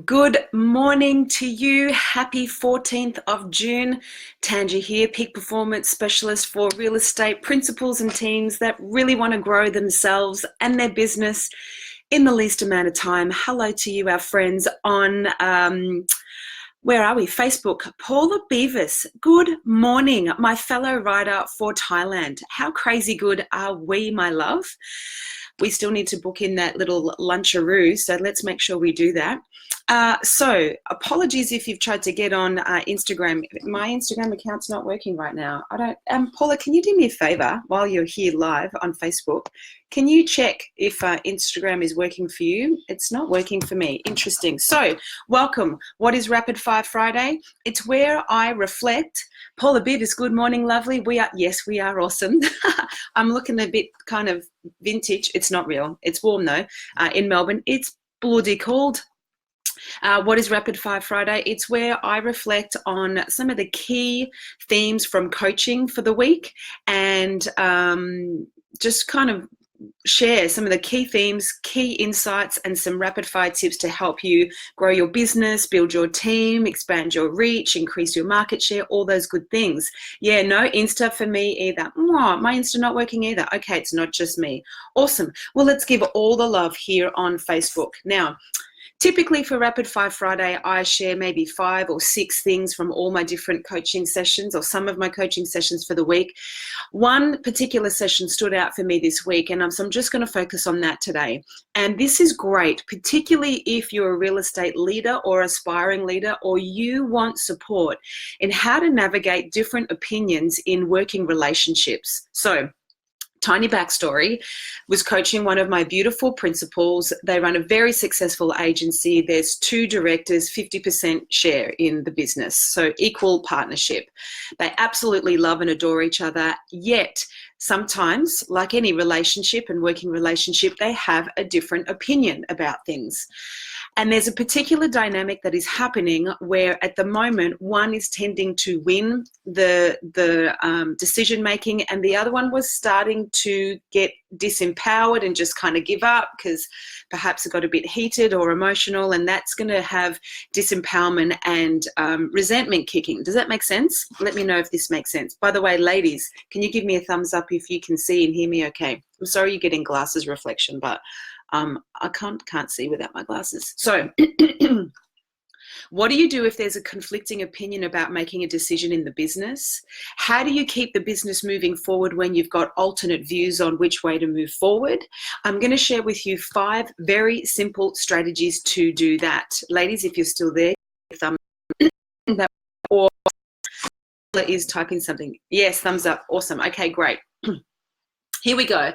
Good morning to you. Happy 14th of June. Tangi here, peak performance specialist for real estate principals and teams that really want to grow themselves and their business in the least amount of time. Hello to you, our friends on, where are we? Facebook. Paula Beavis, good morning, my fellow writer for Thailand. How crazy good are we, my love? We still need to book in that little luncharoo, so let's make sure we do that. So apologies if you've tried to get on Instagram. My Instagram account's not working right now. Paula, can you do me a favor while you're here live on Facebook? Can you check if Instagram is working for you? It's not working for me. Interesting. So welcome. What is Rapid Fire Friday? It's where I reflect. Paula Beavis, good morning, lovely. We are awesome. I'm looking a bit kind of vintage. It's not real. It's warm though in Melbourne. It's bloody cold. What is Rapid Fire Friday? It's where I reflect on some of the key themes from coaching for the week and just kind of share some of the key themes, key insights, and some rapid fire tips to help you grow your business, build your team, expand your reach, increase your market share, all those good things. Yeah, no Insta for me either. Oh, my Insta not working either. Okay, it's not just me. Awesome. Well, let's give all the love here on Facebook. Now, typically for Rapid Fire Friday, I share maybe 5 or 6 things from all my different coaching sessions or some of my coaching sessions for the week. One particular session stood out for me this week, and so I'm just going to focus on that today. And this is great, particularly if you're a real estate leader or aspiring leader, or you want support in how to navigate different opinions in working relationships. So, tiny backstory, was coaching one of my beautiful principals. They run a very successful agency. There's 2 directors, 50% share in the business, so equal partnership. They absolutely love and adore each other, yet sometimes, like any relationship and working relationship, they have a different opinion about things. And there's a particular dynamic that is happening where at the moment one is tending to win the decision making, and the other one was starting to get disempowered and just kind of give up because perhaps it got a bit heated or emotional, and that's going to have disempowerment and resentment kicking. Does that make sense? Let me know if this makes sense. By the way, ladies, can you give me a thumbs up if you can see and hear me okay? I'm sorry you're getting glasses reflection, but I can't see without my glasses. So what do you do if there's a conflicting opinion about making a decision in the business? How do you keep the business moving forward when you've got alternate views on which way to move forward? I'm going to share with you 5 very simple strategies to do that. Ladies, if you're still there, thumbs up, or is typing something. Yes, thumbs up. Awesome. Okay, great. Here we go.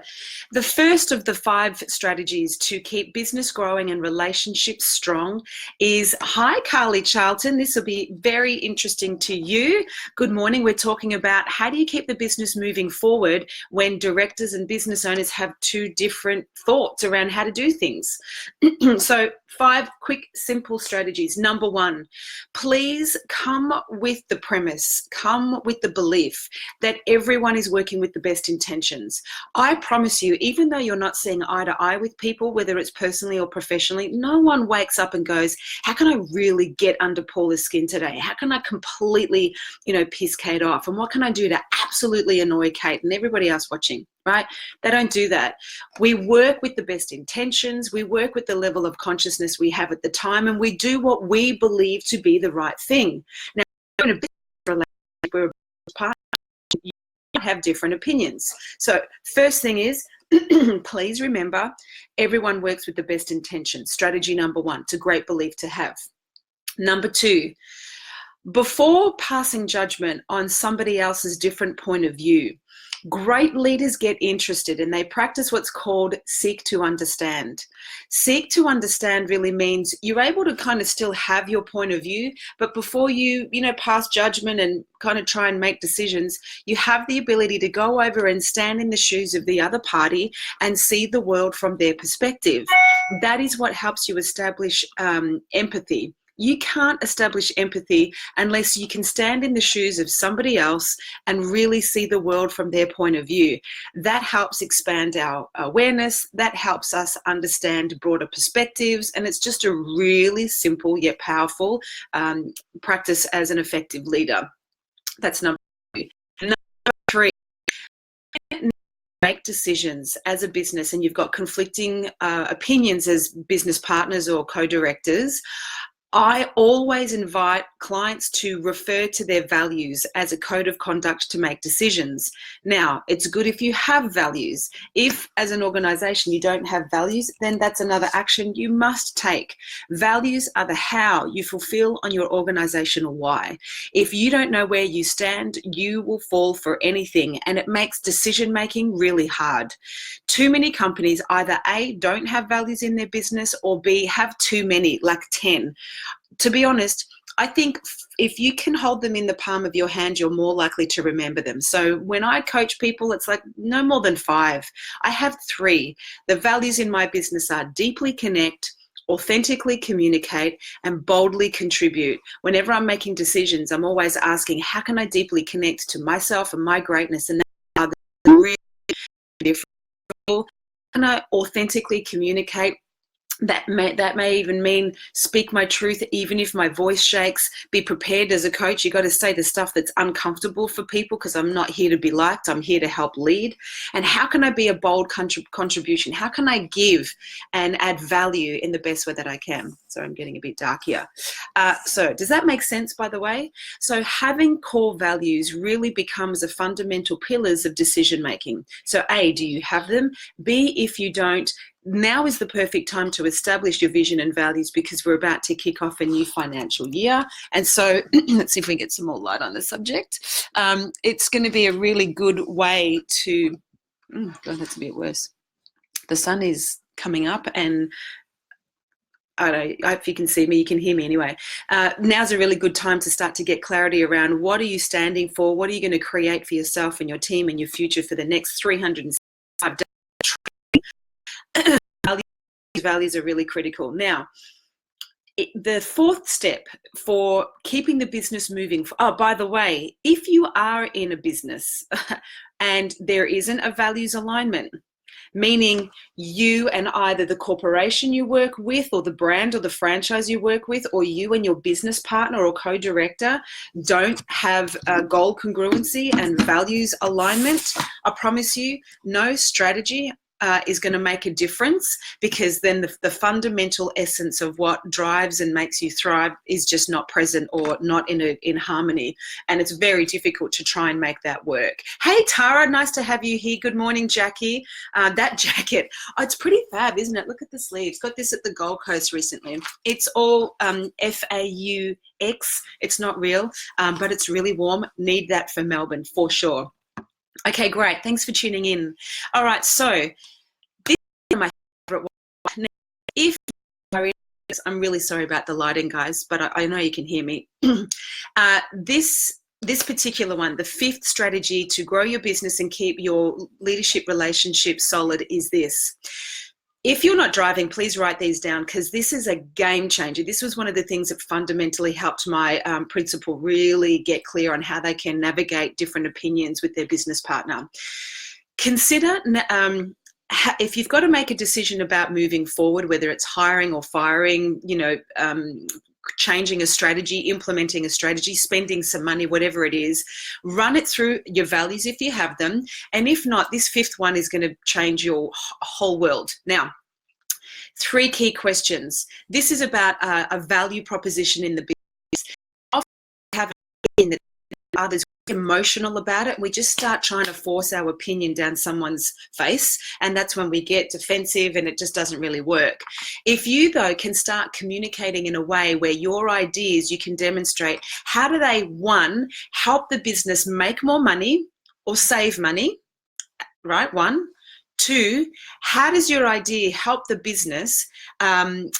The first of the 5 strategies to keep business growing and relationships strong is, hi, Carly Charlton. This will be very interesting to you. Good morning. We're talking about how do you keep the business moving forward when directors and business owners have 2 different thoughts around how to do things. So 5 quick, simple strategies. Number 1, please come with the premise, come with the belief that everyone is working with the best intentions. I promise you, even though you're not seeing eye to eye with people, whether it's personally or professionally, no one wakes up and goes, how can I really get under Paula's skin today? How can I completely, piss Kate off? And what can I do to absolutely annoy Kate and everybody else watching, right? They don't do that. We work with the best intentions. We work with the level of consciousness we have at the time, and we do what we believe to be the right thing. Now, in a business relationship, we're a partner, have different opinions. So first thing is, please remember, everyone works with the best intentions. Strategy number 1, it's a great belief to have. Number 2, before passing judgment on somebody else's different point of view, great leaders get interested and they practice what's called seek to understand. Seek to understand really means you're able to kind of still have your point of view, but before you, pass judgment and kind of try and make decisions, you have the ability to go over and stand in the shoes of the other party and see the world from their perspective. That is what helps you establish empathy. You can't establish empathy unless you can stand in the shoes of somebody else and really see the world from their point of view. That helps expand our awareness. That helps us understand broader perspectives. And it's just a really simple yet powerful practice as an effective leader. That's number two. Number three, make decisions as a business and you've got conflicting opinions as business partners or co-directors. I always invite clients to refer to their values as a code of conduct to make decisions. Now, it's good if you have values. If, as an organization, you don't have values, then that's another action you must take. Values are the how you fulfill on your organizational why. If you don't know where you stand, you will fall for anything, and it makes decision-making really hard. Too many companies either A, don't have values in their business, or B, have too many, like 10. To be honest, I think if you can hold them in the palm of your hand, you're more likely to remember them. So when I coach people, it's like no more than 5. I have 3. The values in my business are deeply connect, authentically communicate, and boldly contribute. Whenever I'm making decisions, I'm always asking, how can I deeply connect to myself and my greatness? And that's really different. How can I authentically communicate? That may even mean speak my truth even if my voice shakes. Be prepared as a coach. You got to say the stuff that's uncomfortable for people, because I'm not here to be liked. I'm here to help lead. And how can I be a bold contribution? How can I give and add value in the best way that I can? So I'm getting a bit dark here. So does that make sense, by the way? So having core values really becomes a fundamental pillars of decision making. So A, do you have them? B, if you don't, now is the perfect time to establish your vision and values, because we're about to kick off a new financial year. And so let's see if we can get some more light on the subject. It's going to be a really good way to, God, that's a bit worse. The sun is coming up, and I don't know if you can see me, you can hear me anyway. Now's a really good time to start to get clarity around what are you standing for? What are you going to create for yourself and your team and your future for the next 365 days? Values are really critical. Now, the fourth step for keeping the business moving. Oh, by the way, if you are in a business and there isn't a values alignment, meaning you and either the corporation you work with or the brand or the franchise you work with, or you and your business partner or co-director don't have goal congruency and values alignment, I promise you, no strategy is going to make a difference, because then the fundamental essence of what drives and makes you thrive is just not present or not in harmony. And it's very difficult to try and make that work. Hey, Tara, nice to have you here. Good morning, Jackie. That jacket, oh, it's pretty fab, isn't it? Look at the sleeves. Got this at the Gold Coast recently. It's all FAUX. It's not real, but it's really warm. Need that for Melbourne for sure. Okay, great. Thanks for tuning in. All right, so this is my favorite one. If I'm really sorry about the lighting, guys, but I know you can hear me. This particular one, the 5th strategy to grow your business and keep your leadership relationships solid, is this. If you're not driving, please write these down, because this is a game changer. This was one of the things that fundamentally helped my principal really get clear on how they can navigate different opinions with their business partner. Consider if you've got to make a decision about moving forward, whether it's hiring or firing, changing a strategy, implementing a strategy, spending some money, whatever it is, run it through your values if you have them. And if not, this 5th one is going to change your whole world. Now, 3 key questions. This is about a value proposition in the business. Often we have in that others emotional about it. We just start trying to force our opinion down someone's face, and that's when we get defensive and it just doesn't really work. If you, though, can start communicating in a way where your ideas, you can demonstrate how do they, 1, help the business make more money or save money, right? 1. 2, how does your idea help the business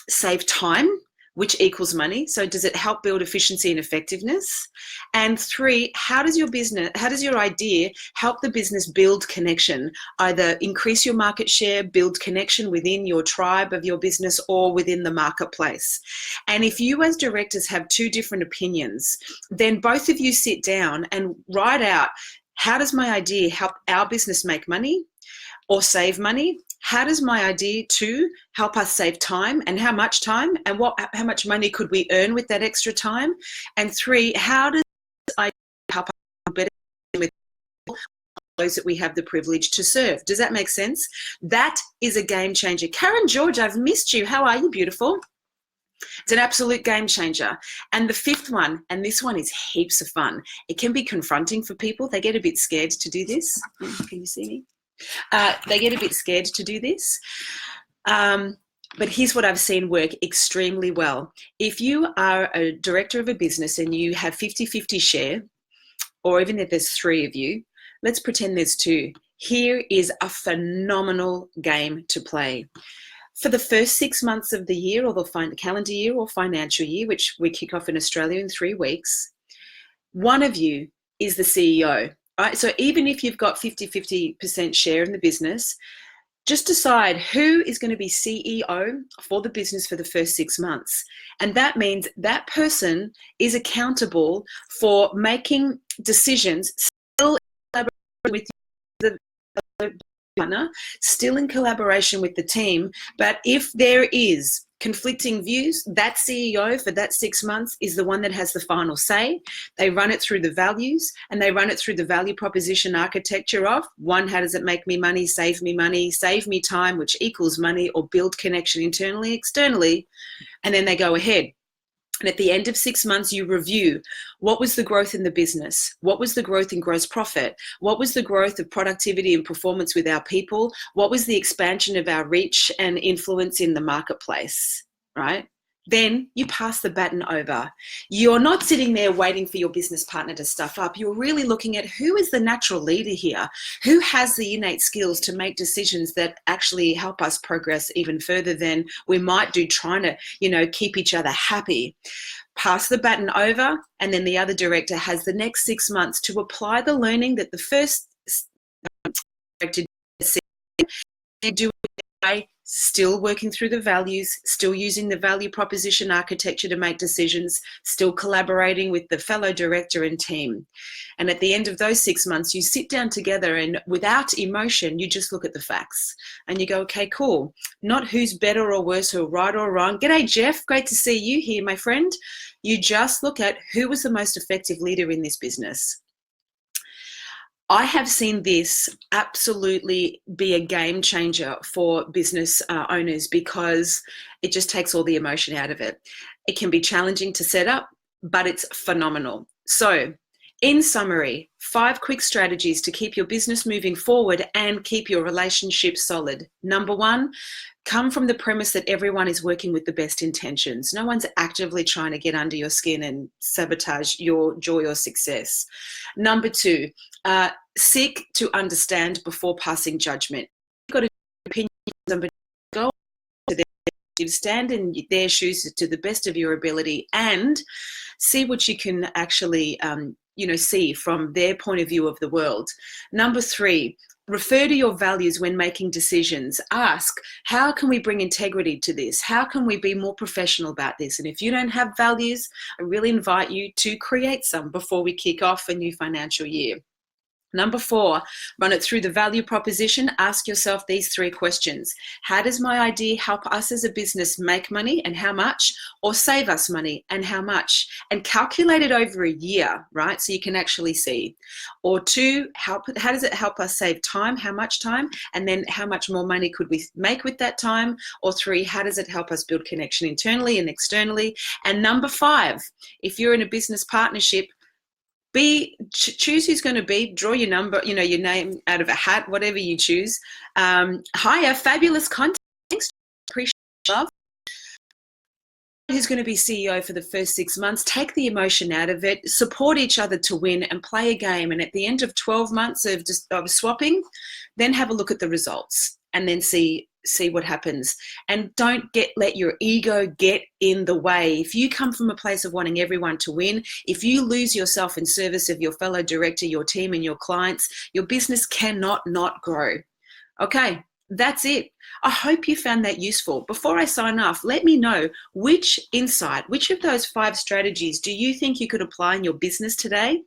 save time, which equals money? So does it help build efficiency and effectiveness? And 3, how does your idea help the business build connection? Either increase your market share, build connection within your tribe of your business or within the marketplace. And if you as directors have 2 different opinions, then both of you sit down and write out, how does my idea help our business make money or save money? How does my idea 2 help us save time, and how much time, and how much money could we earn with that extra time? And 3, how does I help us better with those that we have the privilege to serve? Does that make sense? That is a game changer. Karen George, I've missed you. How are you, beautiful? It's an absolute game changer. And the 5th one, and this one is heaps of fun. It can be confronting for people. They get a bit scared to do this. Can you see me? They get a bit scared to do this. But here's what I've seen work extremely well. If you are a director of a business and you have 50-50 share, or even if there's 3 of you, let's pretend there's 2. Here is a phenomenal game to play. For the first 6 months of the year, or the calendar year or financial year, which we kick off in Australia in 3 weeks, one of you is the CEO. Right? So even if you've got 50-50% share in the business, just decide who is going to be CEO for the business for the first 6 months. And that means that person is accountable for making decisions, still in collaboration with the partner, still in collaboration with the team. But if there is conflicting views, that CEO for that 6 months is the one that has the final say. They run it through the values, and they run it through the value proposition architecture of 1, how does it make me money, save me time, which equals money, or build connection internally, externally, and then they go ahead. And at the end of 6 months, you review what was the growth in the business, what was the growth in gross profit, what was the growth of productivity and performance with our people, what was the expansion of our reach and influence in the marketplace, right? Then you pass the baton over. You're not sitting there waiting for your business partner to stuff up. You're really looking at who is the natural leader here, who has the innate skills to make decisions that actually help us progress even further than we might do trying to, keep each other happy. Pass the baton over, and then the other director has the next 6 months to apply the learning that the first director did, do it, still working through the values, still using the value proposition architecture to make decisions, still collaborating with the fellow director and team. And at the end of those 6 months, you sit down together, and without emotion, you just look at the facts and you go, okay, cool. Not who's better or worse or right or wrong. G'day, Jeff. Great to see you here, my friend. You just look at who was the most effective leader in this business. I have seen this absolutely be a game changer for business owners, because it just takes all the emotion out of it. It can be challenging to set up, but it's phenomenal. So, in summary, 5 quick strategies to keep your business moving forward and keep your relationship solid. Number 1, come from the premise that everyone is working with the best intentions. No one's actively trying to get under your skin and sabotage your joy or success. Number 2, seek to understand before passing judgment. You've got an opinion, somebody, go to their, stand in their shoes to the best of your ability and see what you can actually see from their point of view of the world. Number 3, refer to your values when making decisions. Ask, how can we bring integrity to this? How can we be more professional about this? And if you don't have values, I really invite you to create some before we kick off a new financial year. Number 4, run it through the value proposition. Ask yourself these 3 questions. How does my idea help us as a business make money, and how much? Or save us money, and how much? And calculate it over a year, right? So you can actually see. Or 2, how does it help us save time? How much time? And then how much more money could we make with that time? Or 3, how does it help us build connection internally and externally? And number 5, if you're in a business partnership, choose who's going to be, draw your number, your name out of a hat, whatever you choose. Hire fabulous content. Thanks, appreciate love. Who's going to be CEO for the first 6 months? Take the emotion out of it, support each other to win, and play a game. And at the end of 12 months of swapping, then have a look at the results, and then see see what happens. And don't let your ego get in the way. If you come from a place of wanting everyone to win, if you lose yourself in service of your fellow director, your team, and your clients, your business cannot not grow. Okay, that's it. I hope you found that useful. Before I sign off, let me know which of those 5 strategies do you think you could apply in your business today,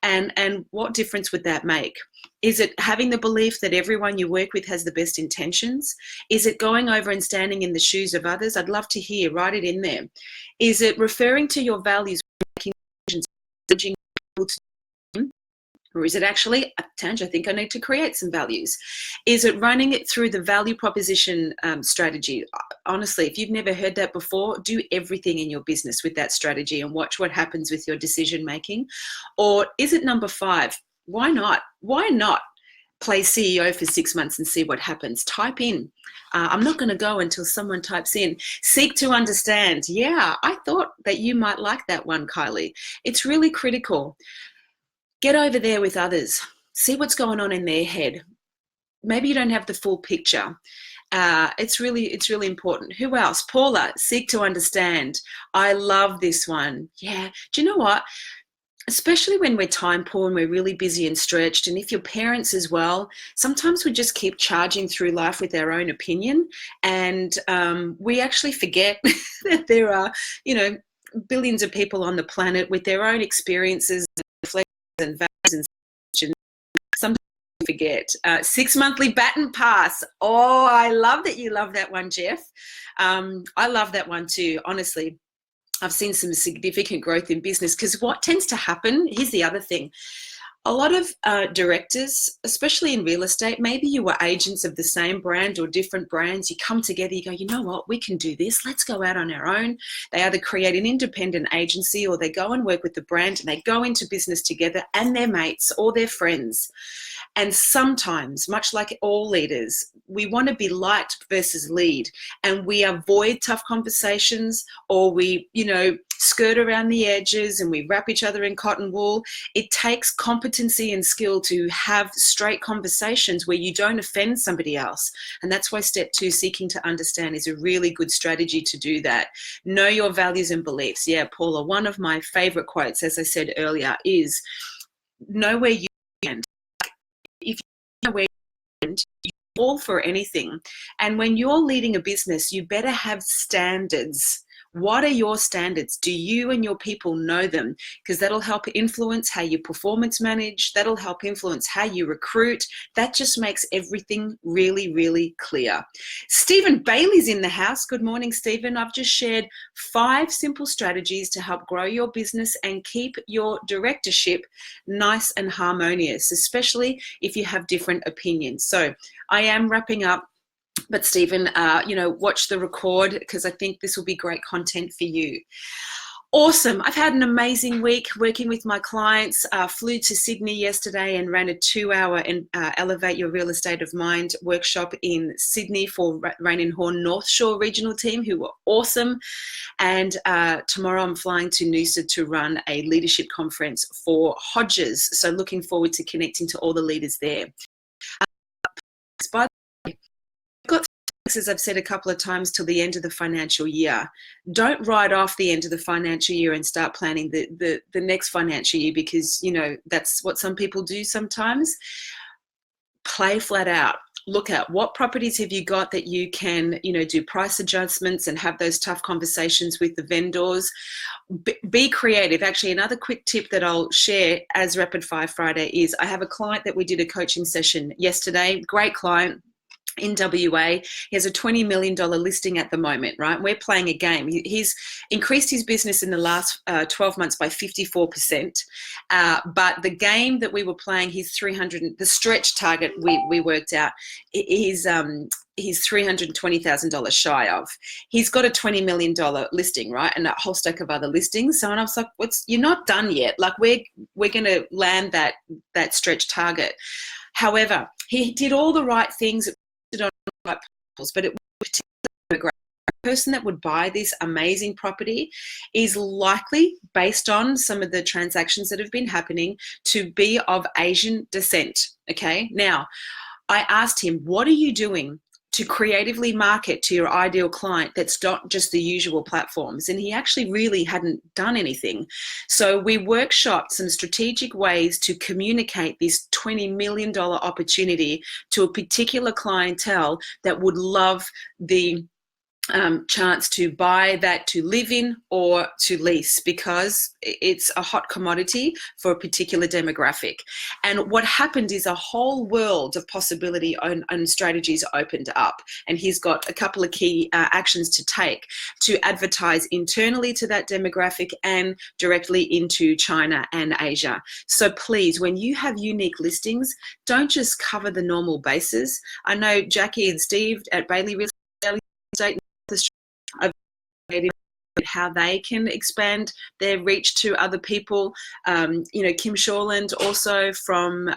and what difference would that make? Is it having the belief that everyone you work with has the best intentions? Is it going over and standing in the shoes of others? I'd love to hear. Write it in there. Is it referring to your values, making decisions, urging people to? Or is it actually, Tanj, I think I need to create some values? Is it running it through the value proposition strategy? Honestly, if you've never heard that before, do everything in your business with that strategy and watch what happens with your decision making. Or is it number 5? Why not? Why not play CEO for 6 months and see what happens? Type in. I'm not going to go until someone types in. Seek to understand. Yeah, I thought that you might like that one, Kylie. It's really critical. Get over there with others. See what's going on in their head. Maybe you don't have the full picture. It's really important. Who else? Paula, seek to understand. I love this one. Yeah. Do you know what? Especially when we're time poor and we're really busy and stretched, and if you're parents as well, sometimes we just keep charging through life with our own opinion, and we actually forget that there are, billions of people on the planet with their own experiences and values, and sometimes we forget. 6 monthly baton pass. Oh, I love that you love that one, Jeff. I love that one too, honestly. I've seen some significant growth in business, because what tends to happen, here's the other thing. A lot of directors, especially in real estate, maybe you were agents of the same brand or different brands. You come together, you go, you know what, we can do this. Let's go out on our own. They either create an independent agency, or they go and work with the brand, and they go into business together, and their mates or their friends. And sometimes, much like all leaders, we want to be light versus lead, and we avoid tough conversations, or we, skirt around the edges and we wrap each other in cotton wool. It takes competency and skill to have straight conversations where you don't offend somebody else. And that's why step 2, seeking to understand, is a really good strategy to do that. Know your values and beliefs. Yeah, Paula, one of my favorite quotes, as I said earlier, is know where you stand. If you know where you stand, you fall for anything. And when you're leading a business, you better have standards. What are your standards? Do you and your people know them? Because that'll help influence how you performance manage. That'll help influence how you recruit. That just makes everything really, really clear. Stephen Bailey's in the house. Good morning, Stephen. I've just shared 5 simple strategies to help grow your business and keep your directorship nice and harmonious, especially if you have different opinions. So I am wrapping up. But Stephen, watch the record, because I think this will be great content for you. Awesome. I've had an amazing week working with my clients. Flew to Sydney yesterday and ran a 2-hour Elevate Your Real Estate of Mind workshop in Sydney for Rain and Horn North Shore regional team, who were awesome. And tomorrow I'm flying to Noosa to run a leadership conference for Hodges. So looking forward to connecting to all the leaders there. As I've said a couple of times, till the end of the financial year. Don't write off the end of the financial year and start planning the next financial year, because that's what some people do sometimes. Play flat out. Look at what properties have you got that you can do price adjustments and have those tough conversations with the vendors. Be creative. Actually, another quick tip that I'll share as Rapid Fire Friday is, I have a client that we did a coaching session yesterday. Great client in WA. He has a $20 million listing at the moment, right? We're playing a game. He's increased his business in the last 12 months by 54%. But the game that we were playing, the stretch target we worked out, he's $320,000 shy of. He's got a $20 million listing, right? And a whole stack of other listings. So, and I was like, you're not done yet. Like, we're going to land that stretch target. However, he did all the right things, on right peoples, but it was particularly a person that would buy this amazing property is likely, based on some of the transactions that have been happening, to be of Asian descent. Okay. Now, I asked him, what are you doing to creatively market to your ideal client that's not just the usual platforms. And he actually really hadn't done anything. So we workshopped some strategic ways to communicate this $20 million opportunity to a particular clientele that would love the chance to buy that to live in or to lease, because it's a hot commodity for a particular demographic. And what happened is a whole world of possibility and strategies opened up. And he's got a couple of key actions to take to advertise internally to that demographic and directly into China and Asia. So please, when you have unique listings, don't just cover the normal bases. I know Jackie and Steve at Bailey Real Estate how they can expand their reach to other people. You know, Kim Shawland also from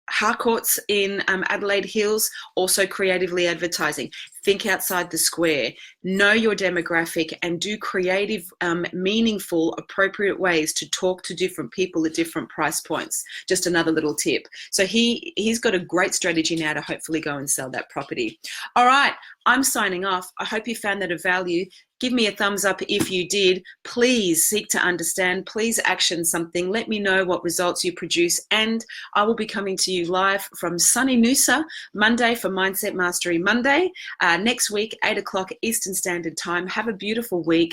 Harcourts in Adelaide Hills, also creatively advertising. Think outside the square, know your demographic, and do creative, meaningful, appropriate ways to talk to different people at different price points. Just another little tip. So he's got a great strategy now to hopefully go and sell that property. All right, I'm signing off. I hope you found that of value. Give me a thumbs up if you did. Please seek to understand. Please action something. Let me know what results you produce. And I will be coming to you live from sunny Noosa Monday for Mindset Mastery Monday. Next week, 8 o'clock Eastern Standard Time. Have a beautiful week.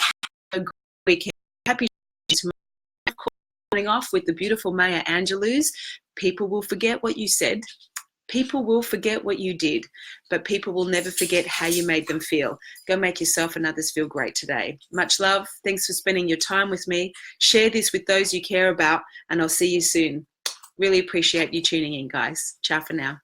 A great weekend. Happy signing off with the beautiful Maya Angelou's. People will forget what you said. People will forget what you did, but people will never forget how you made them feel. Go make yourself and others feel great today. Much love. Thanks for spending your time with me. Share this with those you care about, and I'll see you soon. Really appreciate you tuning in, guys. Ciao for now.